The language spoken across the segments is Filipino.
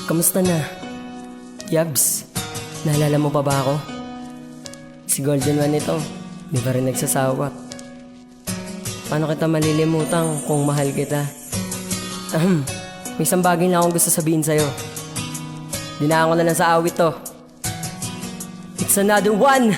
Kamusta na? Yabs, naalala mo pa ba ako? Si Golden One ito, di ba rin nagsasawa? Paano kita malilimutan kung mahal kita? May isang bagay na akong gusto sabihin sa'yo. Dinaan ko na lang sa awit to. It's another one!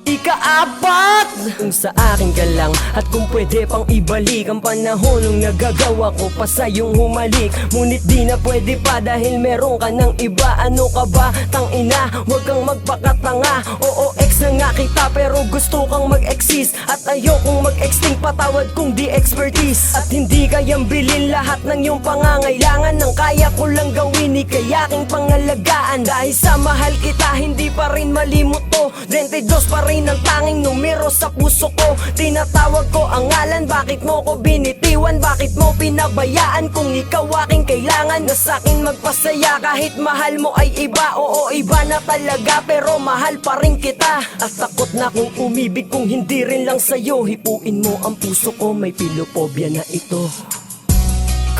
Ika-apat! Kung sa akin ka lang at kung pwede pang ibalik ang panahon nung nagagawa ko pa sa'yong humalik. Ngunit di na pwede pa dahil meron ka ng iba. Ano ka ba? Tangina, huwag kang magpakatanga. Oo, ex na nga kita pero gusto kang mag-exist. At ayokong mag-extinct, patawad kung di expertise. At hindi kayang bilhin lahat ng iyong pangangailangan. Nang kaya ko lang gawin, ikayaking pangalagaan. Dahil sa mahal kita, hindi pa rin malimot to. 22 pa rin ang tanging numero sa puso ko. Tinatawag ko ang ngalan, bakit mo ko binitiwan? Bakit mo pinabayaan kung ikaw aking kailangan? Na sa'kin magpasaya kahit mahal mo ay iba. Oo, iba na talaga pero mahal pa rin kita. At takot na kung umibig kung hindi rin lang sa'yo. Hipuin mo ang puso ko, may pilophobia na ito.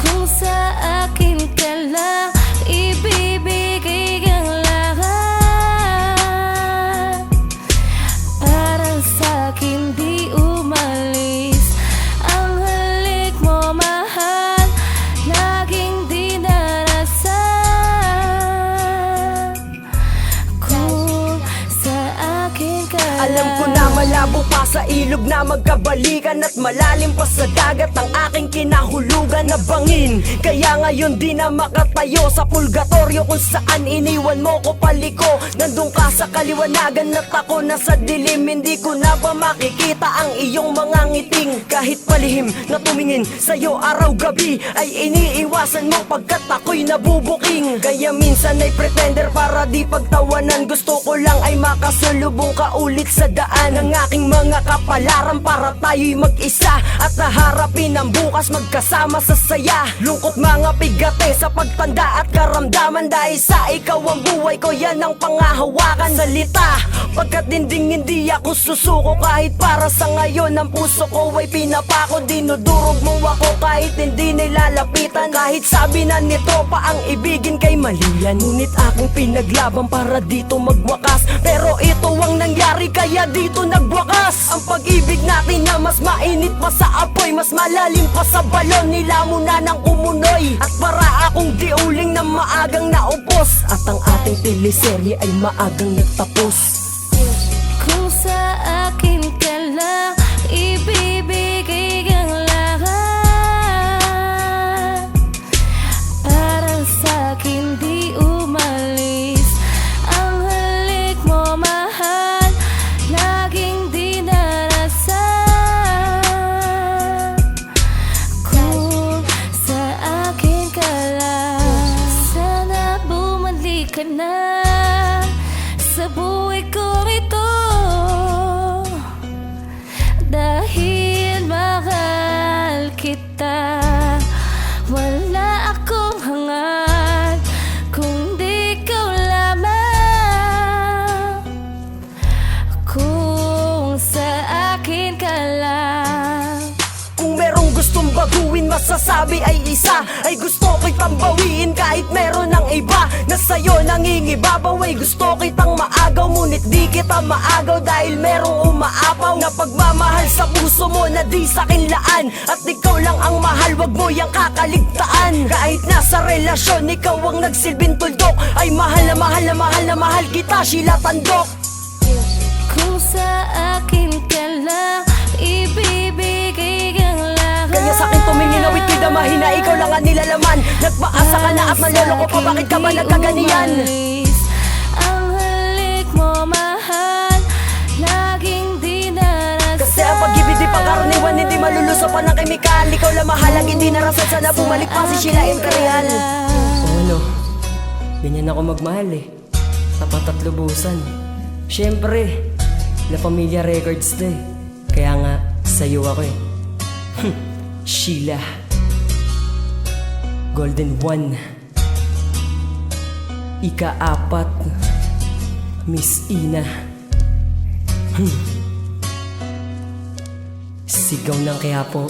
Kung sa akin ka lang ibibigay kang lahat, parang sa'kin di umalis ang halik mo, mahal, laging di narasan. Kung sa akin ka lang. Alam ko na malabo pa sa ilog na magkabalikan at malalim pa sa dagat ang aking kinahulugan na bangin. Kaya ngayon di na makatayo sa purgatorio kung saan iniwan mo ko paliko. Nandun ka sa kaliwanagan at ako nasa dilim. Hindi ko na ba makikita ang iyong mga ngiting? Kahit palihim na tumingin sa'yo araw-gabi ay iniiwasan mo pagkat ako'y nabubuking. Kaya minsan ay pretender para di pagtawanan. Gusto ko lang ay makasalubong ka ulit sa daan ng aking mga kapalaran para tayo'y mag-isa at naharapin ang bukas magkasama sa saya. Lungkot mga pigate sa pagtanda at karamdaman, dahil sa ikaw ang buhay ko, yan ang pangahawakan. Salita pagkat hindi ako susuko kahit para sa ngayon ang puso ko ay pinapako. Dinudurog mo ako kahit hindi nilalapitan. Kahit sabi na nito pa ang ibigin kay mali yan. Ngunit akong pinaglaban para dito magwakas, pero ito ang nangyari kaya dito nagwakas. Ang pag-ibig natin na mas mainit pa sa apoy, mas malalim pa sa balon, nila mo na ng kumunoy. At para akong diuling na maagang naupos, at ang ating teleserye ay maagang nagtapos. Kung sa akin ka lang ibibigay kang lahat, parang sa'kin di umalis ang halik mo, mahal, laging di narasan. Kung sa akin ka lang, sana bumalik ka na sa buhay ko ito, dahil mahal kita. Wala akong hangad kung di ikaw lamang. Kung sa akin ka lang. Kung merong gustong baguhin, masasabi ay isa, ay gusto kitang bawiin kahit meron ng iba na sa'yo nangingibabaw. Ay gusto kitang maagaw, ngunit di kita maagaw dahil merong umaapaw na pagmamahal sa puso mo na di sa'kin laan. At ikaw lang ang mahal, wag mo yang kakaligtaan. Kahit nasa relasyon, ikaw ang nagsilbing tuldok, ay mahal na mahal na mahal na mahal kita, Sheila Tandok. Kung sa akin ka lang ibibigay kang lahat, Kaya sa'kin tumingin awit kida mahina, ikaw lang ang nilalaman. Nagpaasa ka na at naloloko pa, bakit ka ba nagkaganiyan? Ang halik mo, mahal, laging di narasan. Kasi ang pag-ibig di pangkaraniwan, hindi malulusopan ng kemikal. Ikaw lang mahalang hindi narasan, sana bumalik pa si Sheila Imperial. Ano? Ganyan ako magmahal eh. Tapat at lubusan. Siyempre, La Familia Records to eh. Kaya nga, sa'yo ako eh. Sheila Golden One, Ika-4, Miss Ina. Sigaw ng Quiapo.